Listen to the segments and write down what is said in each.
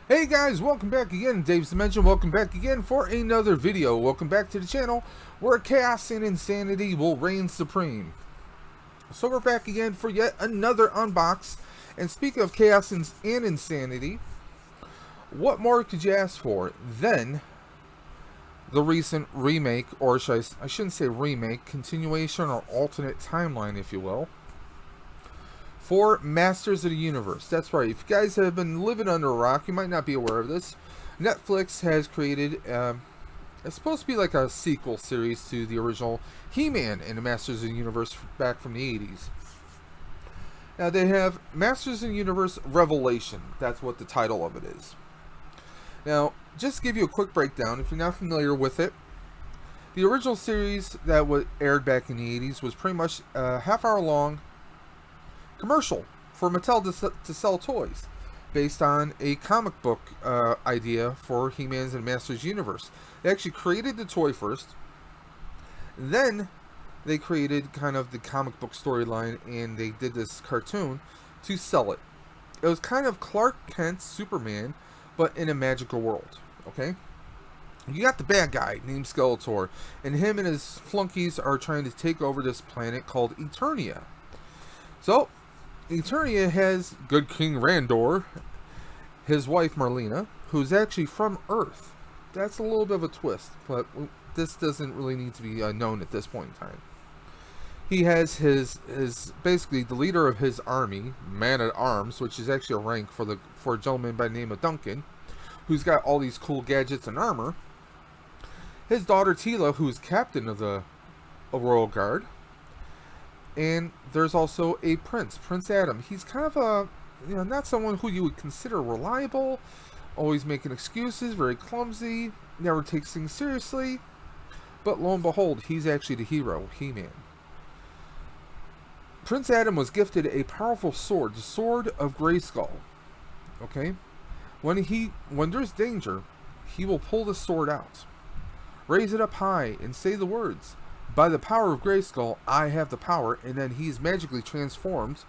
Hey guys, welcome back again. Dave's Dimension, welcome back again for another video. Welcome back to the channel where chaos and insanity will reign supreme. So we're back again for yet another unbox. And speaking of chaos and insanity, what more could you ask for than the recent remake, or I shouldn't say remake, continuation or alternate timeline, if you will, for Masters of the Universe. That's right. If you guys have been living under a rock, you might not be aware of this. Netflix has created, it's supposed to be like a sequel series to the original He-Man in the Masters of the Universe back from the 80s. Now they have Masters of the Universe Revelation. That's what the title of it is. Now, just to give you a quick breakdown, if you're not familiar with it, the original series that was aired back in the 80s was pretty much a half-hour long commercial for Mattel to sell toys based on a comic book idea for He-Man's and Masters Universe. They actually created the toy first, then they created kind of the comic book storyline, and they did this cartoon to sell it. It was kind of Clark Kent's Superman, but in a magical world, okay? You got the bad guy named Skeletor, and him and his flunkies are trying to take over this planet called Eternia. So, Eternia has good King Randor, his wife Marlena, who's actually from Earth. That's a little bit of a twist, but this doesn't really need to be known at this point in time. He has his basically the leader of his army, Man-at-Arms, which is actually a rank for a gentleman by the name of Duncan, who's got all these cool gadgets and armor. His daughter Teela, who's captain of the Royal Guard. And there's also a prince, Prince Adam. He's kind of a, not someone who you would consider reliable, always making excuses, very clumsy, never takes things seriously. But lo and behold, he's actually the hero, He-Man. Prince Adam was gifted a powerful sword, the Sword of Grayskull. Okay? When there's danger, he will pull the sword out, raise it up high, and say the words, "By the power of Grayskull, I have the power," and then he's magically transformed.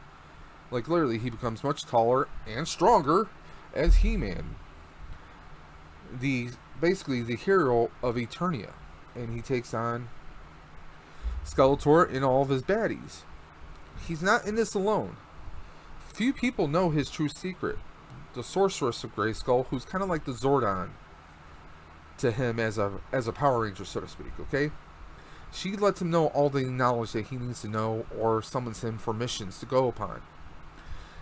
Like literally, he becomes much taller and stronger as He-Man. Basically the hero of Eternia. And he takes on Skeletor and all of his baddies. He's not in this alone. Few people know his true secret. The Sorceress of Grayskull, who's kind of like the Zordon to him as a Power Ranger, so to speak, okay? She lets him know all the knowledge that he needs to know, or summons him for missions to go upon.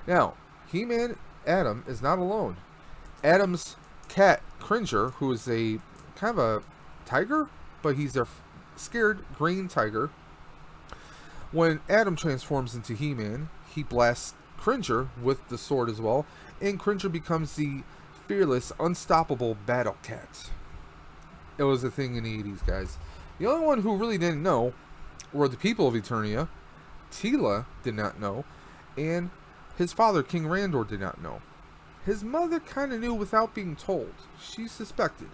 Now, He-Man Adam is not alone. Adam's cat, Cringer, who is a kind of a tiger, but he's a scared green tiger. When Adam transforms into He-Man, he blasts Cringer with the sword as well, and Cringer becomes the fearless, unstoppable battle cat. It was a thing in the 80s, guys. The only one who really didn't know were the people of Eternia. Teela did not know, and his father, King Randor, did not know. His mother kind of knew without being told. She suspected.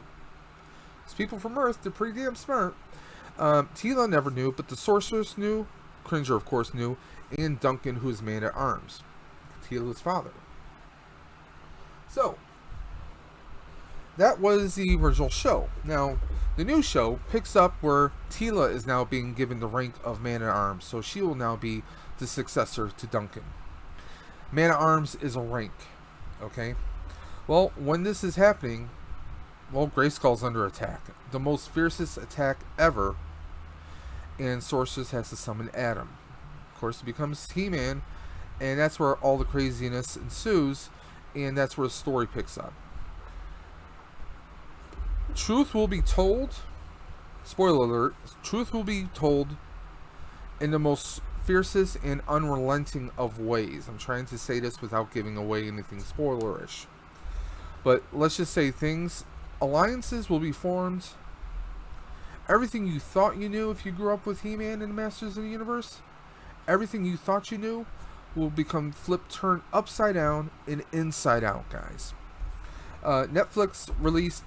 These people from Earth, they're pretty damn smart. Teela never knew, but the Sorceress knew. Cringer, of course, knew, and Duncan, who is Man-at-Arms, Teela's father. So, that was the original show. Now, the new show picks up where Teela is now being given the rank of Man-at-Arms, so she will now be the successor to Duncan. Man-at-Arms is a rank, okay? Well, when this is happening, Grayskull's under attack. The most fiercest attack ever, and Sorceress has to summon Adam. Of course, it becomes He-Man, and that's where all the craziness ensues, and that's where the story picks up. Truth will be told, spoiler alert, truth will be told in the most fiercest and unrelenting of ways. I'm trying to say this without giving away anything spoilerish. But let's just say alliances will be formed. Everything you thought you knew if you grew up with He-Man and the Masters of the Universe, everything you thought you knew will become turned upside down and inside out, guys. Netflix released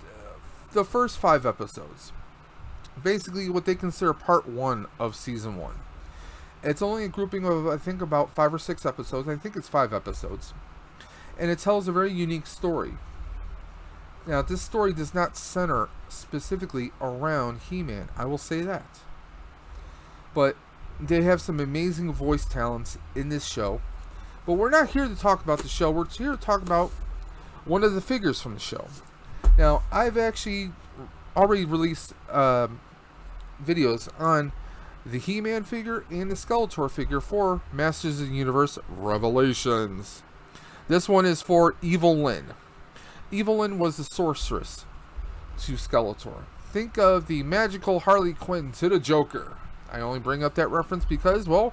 the first 5 episodes. Basically what they consider part 1 of season 1. It's only a grouping of, I think, about 5 or 6 episodes. I think it's 5 episodes. And it tells a very unique story. Now, this story does not center specifically around He-Man. I will say that. But they have some amazing voice talents in this show. But we're not here to talk about the show. We're here to talk about one of the figures from the show. Now, I've actually already released videos on the He-Man figure and the Skeletor figure for Masters of the Universe Revelations. This one is for Evil-Lyn. Evil-Lyn was the sorceress to Skeletor. Think of the magical Harley Quinn to the Joker. I only bring up that reference because, well,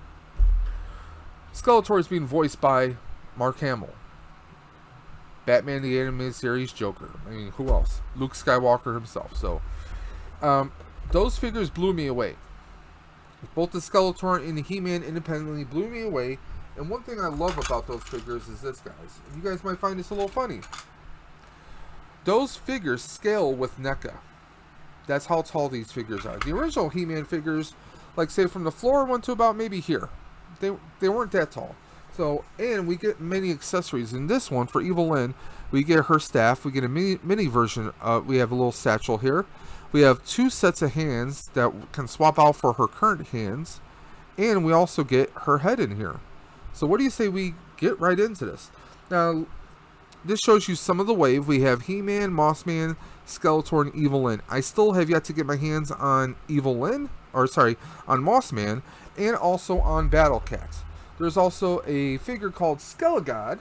Skeletor is being voiced by Mark Hamill. Batman the Animated Series Joker. I mean, who else? Luke Skywalker himself. So, those figures blew me away. Both the Skeletor and the He-Man independently blew me away. And one thing I love about those figures is this, guys. And you guys might find this a little funny. Those figures scale with NECA. That's how tall these figures are. The original He-Man figures, like say from the floor, went to about maybe here. They weren't that tall. So, and we get many accessories. In this one, for Evil-Lyn, we get her staff. We get a mini version. We have a little satchel here. We have 2 sets of hands that can swap out for her current hands. And we also get her head in here. So what do you say we get right into this? Now, this shows you some of the wave. We have He-Man, Mossman, Skeletor, and Evil-Lyn. I still have yet to get my hands on Evil-Lyn, or sorry, on Mossman, and also on Battle Cat. There's also a figure called Skelegod,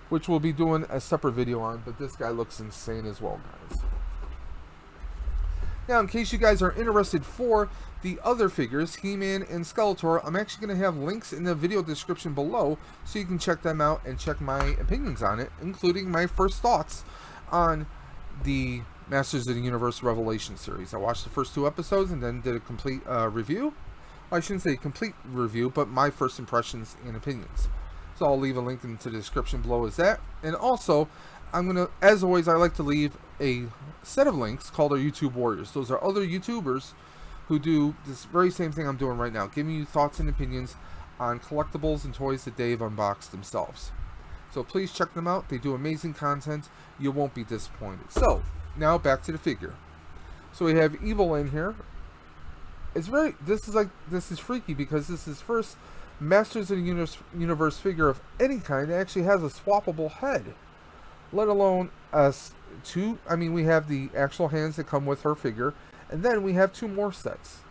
which we'll be doing a separate video on, but this guy looks insane as well, guys. Now, in case you guys are interested for the other figures, He-Man and Skeletor, I'm actually going to have links in the video description below so you can check them out and check my opinions on it, including my first thoughts on the Masters of the Universe Revelation series. I watched the first 2 episodes and then did a complete review. I shouldn't say complete review, but my first impressions and opinions. So I'll leave a link into the description below as that. And also, I'm going to, as always, I like to leave a set of links called our YouTube Warriors. Those are other YouTubers who do this very same thing I'm doing right now, giving you thoughts and opinions on collectibles and toys that they've unboxed themselves. So please check them out. They do amazing content. You won't be disappointed. So, now back to the figure. So we have Evil-Lyn here. It's very, this is freaky because this is first Masters of the Universe figure of any kind that actually has a swappable head. Let alone we have the actual hands that come with her figure, and then we have 2 more sets.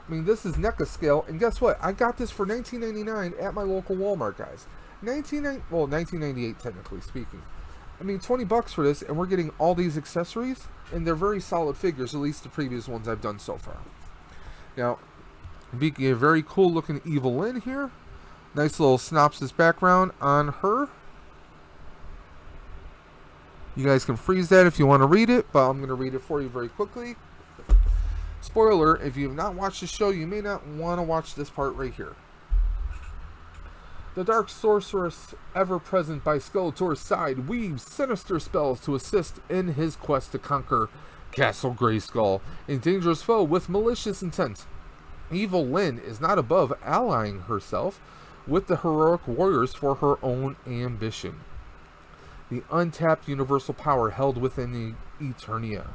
I mean, this is NECA scale, and guess what? I got this for $19.99 at my local Walmart, guys. $19.98 technically speaking. I mean, 20 bucks for this, and we're getting all these accessories, and they're very solid figures, at least the previous ones I've done so far. Now, we get a very cool looking Evil-Lyn here. Nice little synopsis background on her. You guys can freeze that if you want to read it, but I'm going to read it for you very quickly. Spoiler, if you have not watched the show, you may not want to watch this part right here. The dark sorceress, ever present by Skeletor's side, weaves sinister spells to assist in his quest to conquer Castle Grayskull, a dangerous foe with malicious intent. Evil-Lyn is not above allying herself with the heroic warriors for her own ambition. The untapped universal power held within the Eternia.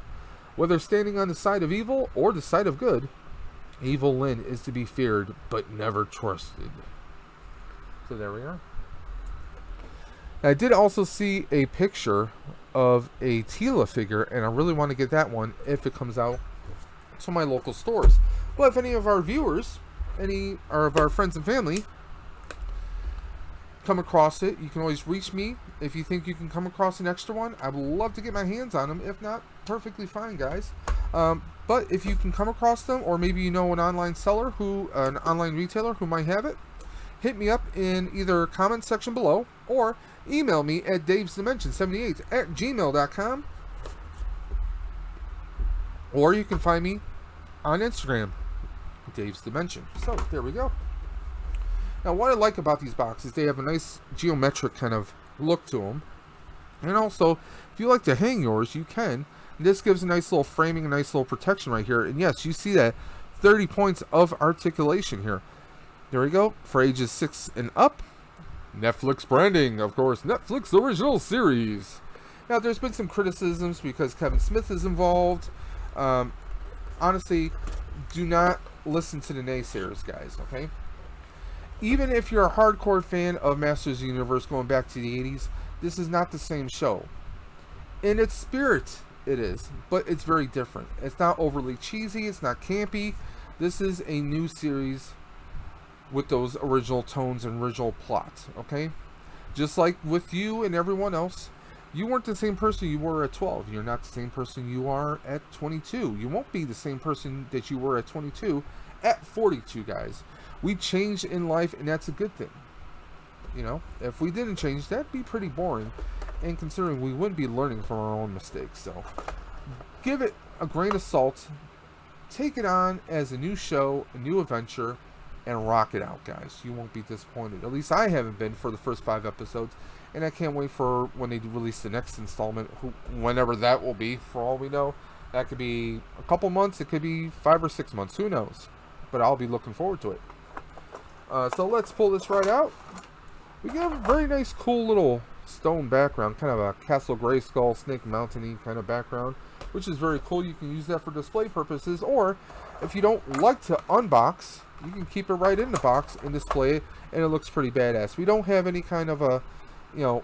Whether standing on the side of evil or the side of good, Evil-Lyn is to be feared but never trusted. So there we are. I did also see a picture of a Tila figure, and I really want to get that one if it comes out to my local stores. Well, if any of our viewers, any of our friends and family come across it, you can always reach me if you think you can come across an extra one. I would love to get my hands on them. If not, perfectly fine, guys. But if you can come across them, or maybe you know an online seller an online retailer who might have it, hit me up in either comment section below or email me at davesdimension78@gmail.com, or you can find me on Instagram, Dave's Dimension. So there we go. Now, what I like about these boxes, they have a nice geometric kind of look to them. And also, if you like to hang yours, you can. This gives a nice little framing, a nice little protection right here. And yes, you see that 30 points of articulation here. There we go. For ages 6 and up. Netflix branding, of course. Netflix original series. Now, there's been some criticisms because Kevin Smith is involved. Honestly, do not listen to the naysayers, guys, okay? Even if you're a hardcore fan of Masters of the Universe going back to the 80s, this is not the same show. In its spirit, it is, but it's very different. It's not overly cheesy, it's not campy. This is a new series with those original tones and original plots, okay? Just like with you and everyone else, you weren't the same person you were at 12. You're not the same person you are at 22. You won't be the same person that you were at 22 at 42, guys. We change in life, and that's a good thing. You know, if we didn't change, that'd be pretty boring. And considering we wouldn't be learning from our own mistakes. So, give it a grain of salt. Take it on as a new show, a new adventure, and rock it out, guys. You won't be disappointed. At least I haven't been for the first 5 episodes. And I can't wait for when they release the next installment, whenever that will be, for all we know. That could be a couple months, it could be 5 or 6 months, who knows. But I'll be looking forward to it. So let's pull this right out. We get a very nice, cool little stone background, kind of a Castle Grayskull, Snake Mountain-y kind of background, which is very cool. You can use that for display purposes, or if you don't like to unbox, you can keep it right in the box and display it, and it looks pretty badass. We don't have any kind of a, you know,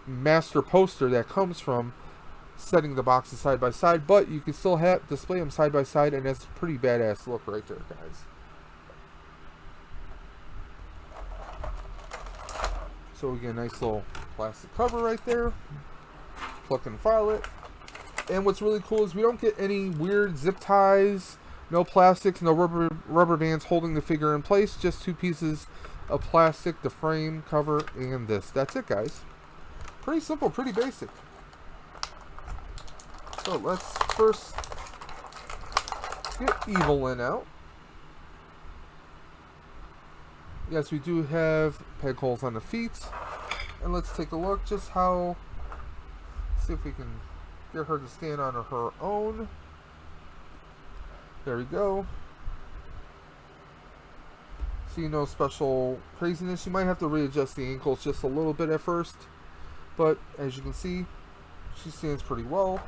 master poster that comes from setting the boxes side by side, but you can still display them side by side, and that's a pretty badass look right there, guys. So we get a nice little plastic cover right there. Pluck and file it. And what's really cool is we don't get any weird zip ties, no plastics, no rubber bands holding the figure in place. Just 2 pieces of plastic, the frame, cover, and this. That's it, guys. Pretty simple, pretty basic. So let's first get Evil-Lyn out. Yes, we do have peg holes on the feet. And let's take a look just how, see if we can get her to stand on her own. There we go. See, no special craziness. You might have to readjust the ankles just a little bit at first. But as you can see, she stands pretty well.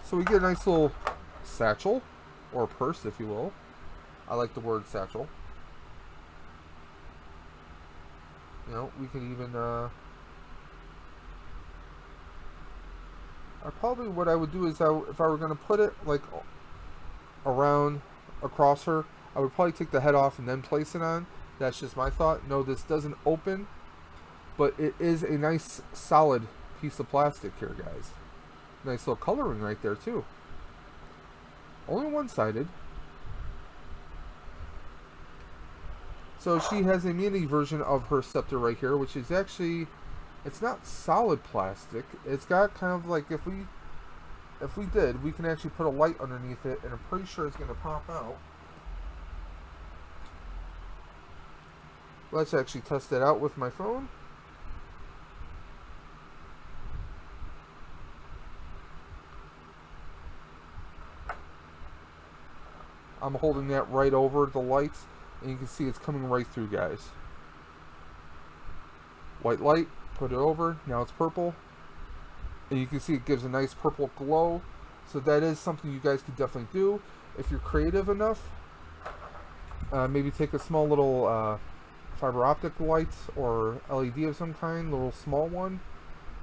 So we get a nice little satchel, or purse if you will. I like the word satchel. You know, we can even, what I would do is, if I were going to put it, like, around, across her, I would probably take the head off and then place it on. That's just my thought. No, this doesn't open, but it is a nice, solid piece of plastic here, guys. Nice little coloring right there, too. Only one-sided. So she has a mini version of her scepter right here, which is actually, it's not solid plastic. It's got kind of like, if we did, we can actually put a light underneath it, and I'm pretty sure it's going to pop out. Let's actually test it out with my phone. I'm holding that right over the lights, and you can see it's coming right through, guys. White light, put it over, now it's purple. And you can see it gives a nice purple glow. So that is something you guys could definitely do. If you're creative enough, maybe take a small little fiber optic light or LED of some kind, little small one.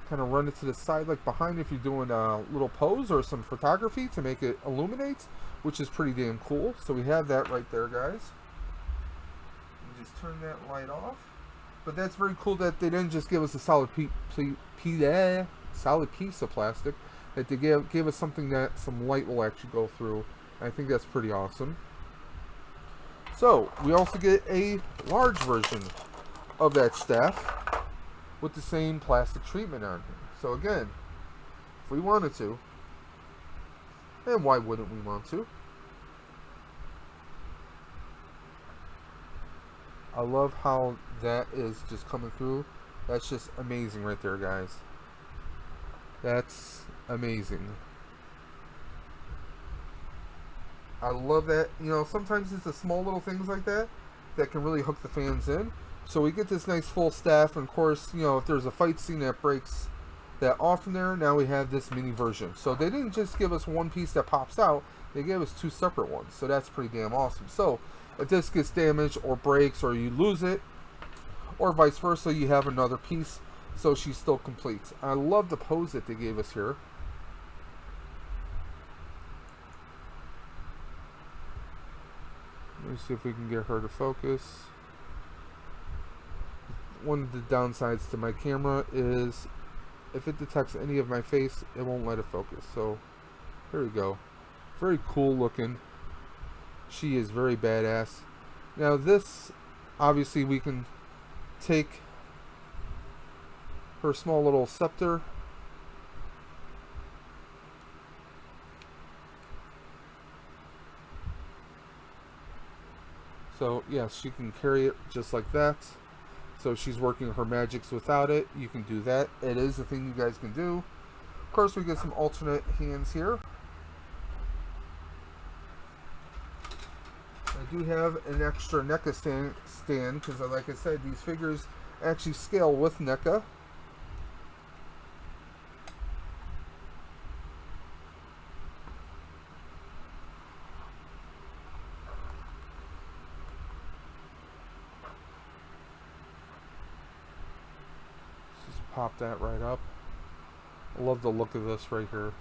Kind of run it to the side, like behind, if you're doing a little pose or some photography to make it illuminate, which is pretty damn cool. So we have that right there, guys. You just turn that light off. But that's very cool that they didn't just give us a solid solid piece of plastic, that they gave us something that some light will actually go through. I think that's pretty awesome. So we also get a large version of that staff with the same plastic treatment on here. So again, if we wanted to, and why wouldn't we want to? I love how that is just coming through. That's just amazing right there, guys. That's amazing. I love that. You know, sometimes it's the small little things like that that can really hook the fans in. So we get this nice full staff, and of course, you know, if there's a fight scene that breaks that off from there, now we have this mini version. So they didn't just give us one piece that pops out, they gave us two separate ones. So that's pretty damn awesome. So if this gets damaged or breaks or you lose it, or vice versa, you have another piece, so she's still complete. I love the pose that they gave us here. Let me see if we can get her to focus. One of the downsides to my camera is if it detects any of my face, it won't let it focus. So here we go. Very cool looking. She is very badass. Now this, obviously we can take her small little scepter, so yes, she can carry it just like that. So if she's working her magics without it, you can do that. It is a thing you guys can do. Of course, we get some alternate hands here. I do have an extra NECA stand because, like I said, these figures actually scale with NECA. Just pop that right up. I love the look of this right here.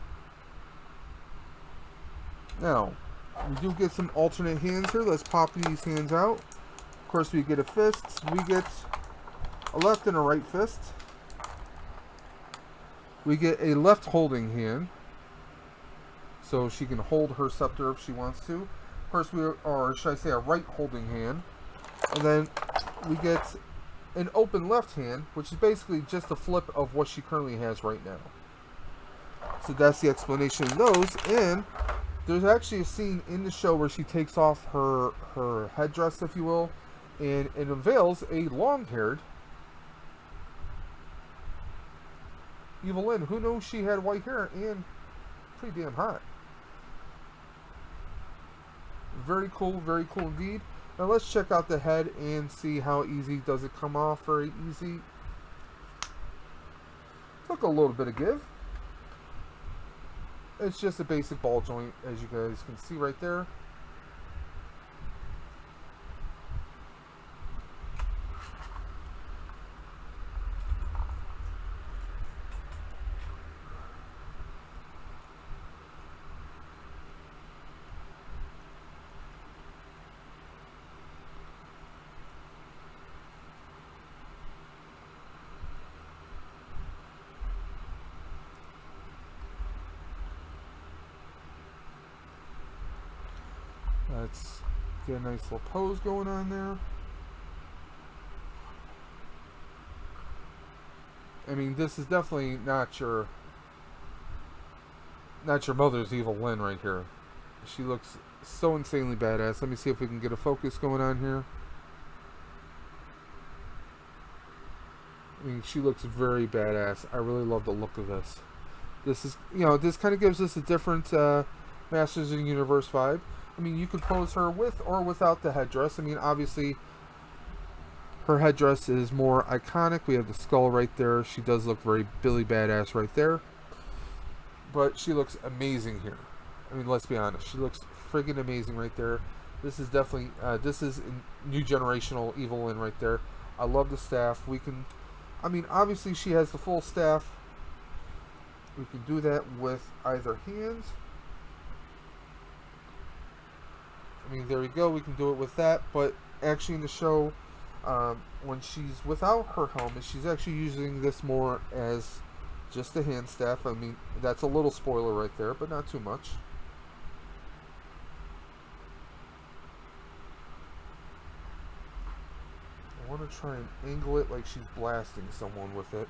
Now, we do get some alternate hands here. Let's pop these hands out. Of course, we get a fist. We get a left and a right fist. We get a left holding hand, so she can hold her scepter if she wants to. Of course, or should I say a right holding hand. And then we get an open left hand, which is basically just a flip of what she currently has right now. So that's the explanation of those. And there's actually a scene in the show where she takes off her headdress, if you will, and it unveils a long-haired Evil-Lyn. Who knows she had white hair and pretty damn hot. Very cool indeed. Now let's check out the head and see how easy does it come off. Very easy. Took a little bit of give. It's just a basic ball joint, as you guys can see right there. Let's get a nice little pose going on there. I mean, this is definitely not your mother's Evil-Lyn right here. She looks so insanely badass. Let me see if we can get a focus going on here. I mean, she looks very badass. I really love the look of this. This is, you know, this kind of gives us a different Masters of the Universe vibe. I mean, you could pose her with or without the headdress. I mean, obviously, her headdress is more iconic. We have the skull right there. She does look very Billy Badass right there. But she looks amazing here. I mean, let's be honest. She looks friggin' amazing right there. This is definitely, this is new generational Evil-Lyn right there. I love the staff. We can, I mean, obviously she has the full staff. We can do that with either hands. I mean, there we go. We can do it with that. But actually in the show, when she's without her helmet, she's actually using this more as just a hand staff. I mean, that's a little spoiler right there, but not too much. I want to try and angle it like she's blasting someone with it.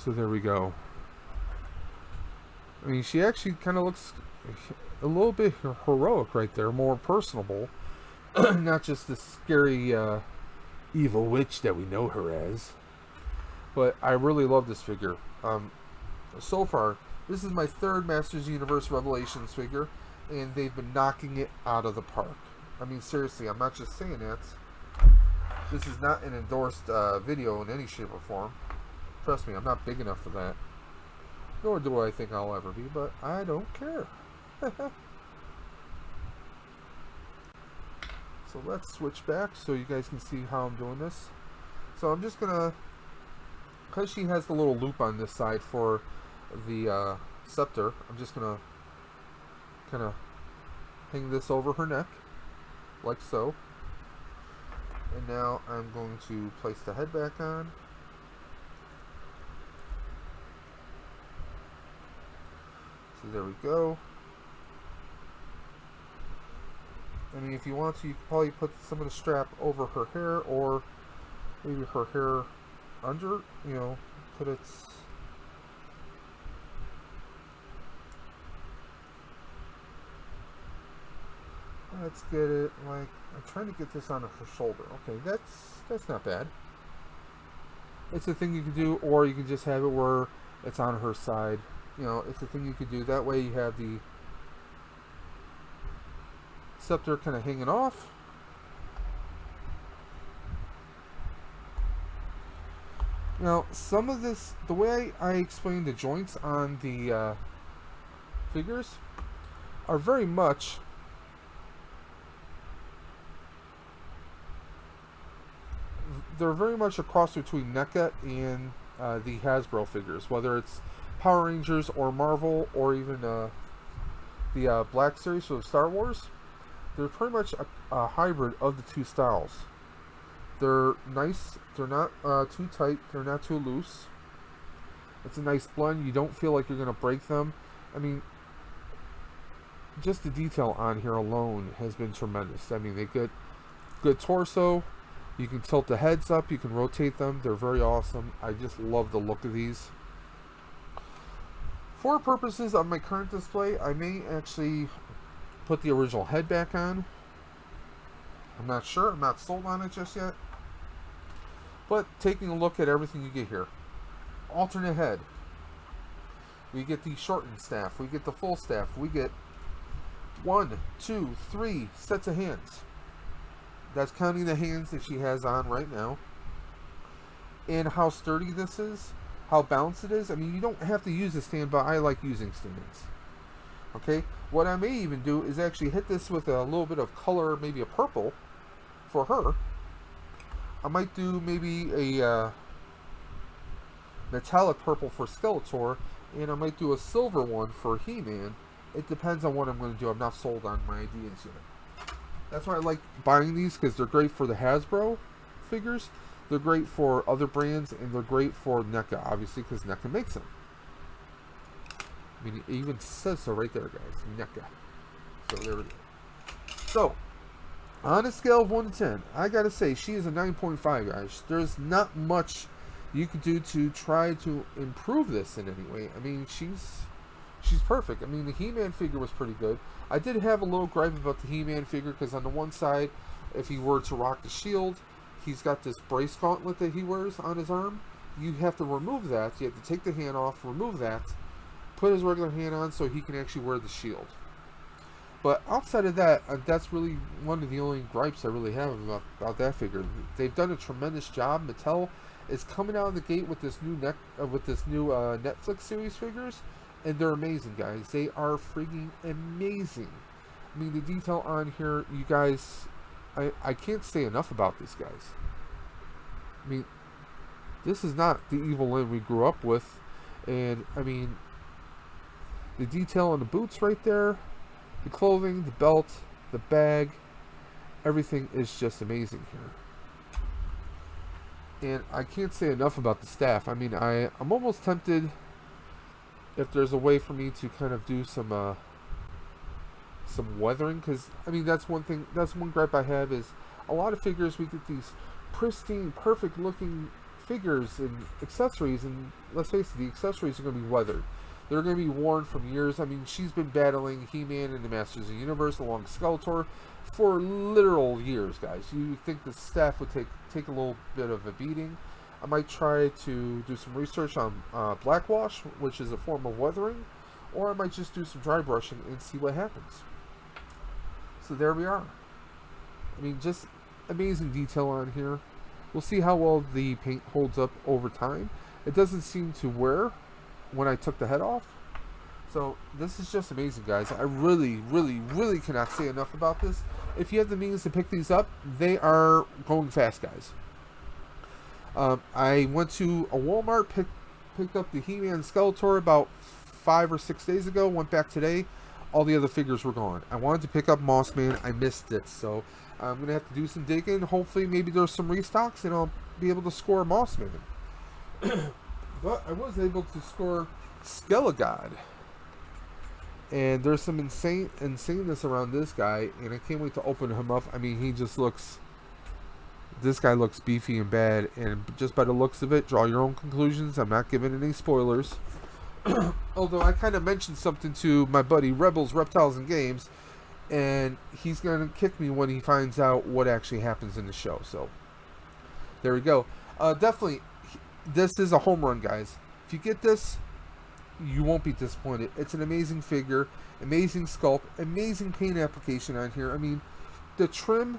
So there we go. I mean, she actually kind of looks a little bit heroic right there, more personable. Not just the scary evil witch that we know her as. But I really love this figure. So far, this is my third Masters Universe Revelations figure, and they've been knocking it out of the park. I mean, seriously, I'm not just saying that. This is not an endorsed video in any shape or form. Trust me, I'm not big enough for that. Nor do I think I'll ever be, but I don't care. So let's switch back so you guys can see how I'm doing this. So I'm just gonna, because she has the little loop on this side for the scepter, I'm just gonna kind of hang this over her neck, like so. And now I'm going to place the head back on. So there we go. I mean, if you want to, you could probably put some of the strap over her hair, or maybe her hair under, you know, put it... Let's get it, like, I'm trying to get this on her shoulder. Okay, that's not bad. It's a thing you can do, or you can just have it where it's on her side. You know, it's a thing you could do. That way you have the scepter kind of hanging off. Now, some of this, the way I explained the joints on the figures are very much a cross between NECA and the Hasbro figures, whether it's Power Rangers or Marvel or even the Black Series of Star Wars. They're pretty much a hybrid of the two styles. They're nice, they're not too tight, they're not too loose. It's a nice blend. You don't feel like you're going to break them. I mean, just the detail on here alone has been tremendous. I mean, they get good torso. You can tilt the heads up, you can rotate them. They're very awesome. I just love the look of these. For purposes of my current display, I may actually put the original head back on. I'm not sure. I'm not sold on it just yet. But taking a look at everything you get here. Alternate head. We get the shortened staff. We get the full staff. We get 1, 2, 3 sets of hands. That's counting the hands that she has on right now. And how sturdy this is. How balanced it is. I mean, you don't have to use a stand, but I like using stands. Okay? What I may even do is actually hit this with a little bit of color, maybe a purple, for her. I might do maybe a metallic purple for Skeletor, and I might do a silver one for He-Man. It depends on what I'm going to do. I'm not sold on my ideas yet. That's why I like buying these, because they're great for the Hasbro figures, they're great for other brands, and they're great for NECA, obviously, because NECA makes them. I mean, it even says so right there, guys. NECA. So there we go. So, on a scale of 1 to 10, I gotta say, she is a 9.5, guys. There's not much you could do to try to improve this in any way. I mean, she's perfect. I mean, the He-Man figure was pretty good. I did have a little gripe about the He-Man figure, because on the one side, if he were to rock the shield, he's got this brace gauntlet that he wears on his arm. You have to remove that. You have to take the hand off, remove that, put his regular hand on so he can actually wear the shield. But outside of that, that's really one of the only gripes I really have about that figure. They've done a tremendous job. Mattel is coming out of the gate with this new Netflix series figures, and they're amazing, guys. They are freaking amazing. I mean, the detail on here, you guys, I can't say enough about this, guys. I mean, this is not the Evil-Lyn we grew up with, and I mean, the detail on the boots right there, the clothing, the belt, the bag, everything is just amazing here. And I can't say enough about the staff. I mean, I'm almost tempted, if there's a way for me to kind of do some weathering, because I mean, that's one thing, that's one gripe I have, is a lot of figures, we get these pristine, perfect looking figures and accessories, and let's face it, the accessories are going to be weathered. They're going to be worn from years. I mean, she's been battling He-Man in the Masters of the Universe along with Skeletor for literal years, guys. You would think the staff would take a little bit of a beating. I might try to do some research on blackwash, which is a form of weathering, or I might just do some dry brushing and see what happens. So there we are. I mean, just amazing detail on here. We'll see how well the paint holds up over time. It doesn't seem to wear when I took the head off. So this is just amazing, guys. I really, really, really cannot say enough about this. If you have the means to pick these up, they are going fast, guys. I went to a Walmart, picked up the He-Man Skeletor about 5 or 6 days ago, went back today. All the other figures were gone. I wanted to pick up Mossman. I missed it, so I'm going to have to do some digging. Hopefully, maybe there's some restocks, and I'll be able to score Mossman. But I was able to score Skelegod. And there's some insaneness around this guy, and I can't wait to open him up. I mean, he just looks... This guy looks beefy and bad, and just by the looks of it, draw your own conclusions. I'm not giving any spoilers. Although I kind of mentioned something to my buddy Rebels, Reptiles, and Games, and he's going to kick me when he finds out what actually happens in the show. So, there we go. Definitely, this is a home run, guys. If you get this, you won't be disappointed. It's an amazing figure, amazing sculpt, amazing paint application on here. I mean, the trim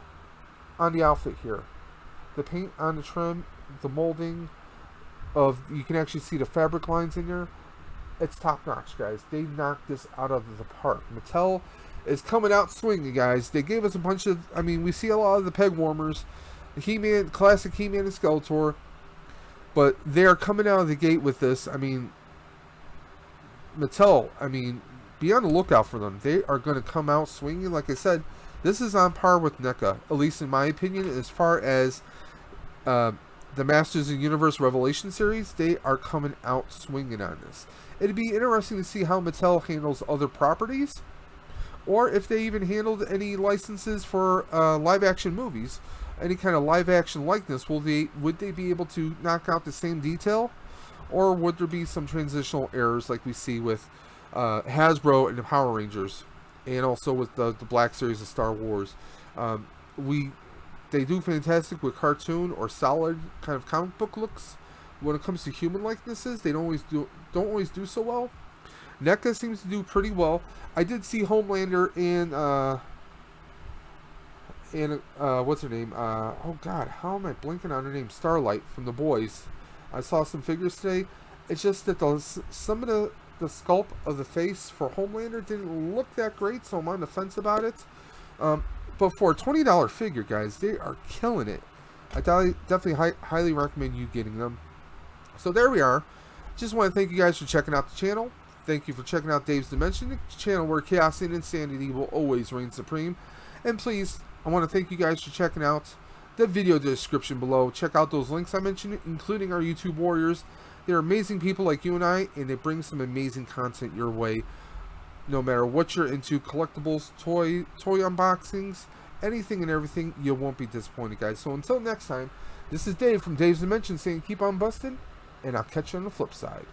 on the outfit here, the paint on the trim, the molding of, you can actually see the fabric lines in there. It's top notch, guys. They knocked this out of the park. Mattel is coming out swinging, guys. They gave us a bunch of, I mean, we see a lot of the peg warmers, the He-Man, classic He-Man and Skeletor, but they are coming out of the gate with this. I mean, Mattel, I mean, be on the lookout for them. They are going to come out swinging. Like I said, this is on par with NECA, at least in my opinion, as far as the Masters of the Universe Revelation series. They are coming out swinging on this. It'd be interesting to see how Mattel handles other properties, or if they even handled any licenses for live-action movies, any kind of live-action likeness. Would they be able to knock out the same detail, or would there be some transitional errors like we see with Hasbro and the Power Rangers, and also with the Black Series of Star Wars? They do fantastic with cartoon or solid kind of comic book looks. When it comes to human likenesses, they don't always do so well. NECA seems to do pretty well. I did see Homelander and what's her name? Oh God, how am I blinking on her name? Starlight from The Boys. I saw some figures today. It's just that some of the sculpt of the face for Homelander didn't look that great, so I'm on the fence about it. But for a $20 figure, guys, they are killing it. I definitely highly recommend you getting them. So there we are. Just want to thank you guys for checking out the channel. Thank you for checking out Dave's Dimension, the channel where chaos and insanity will always reign supreme. And please, I want to thank you guys for checking out the video description below. Check out those links I mentioned, including our YouTube warriors. They're amazing people like you and I, and they bring some amazing content your way. No matter what you're into, collectibles, toy unboxings, anything and everything, you won't be disappointed, guys. So until next time, this is Dave from Dave's Dimension saying keep on busting, and I'll catch you on the flip side.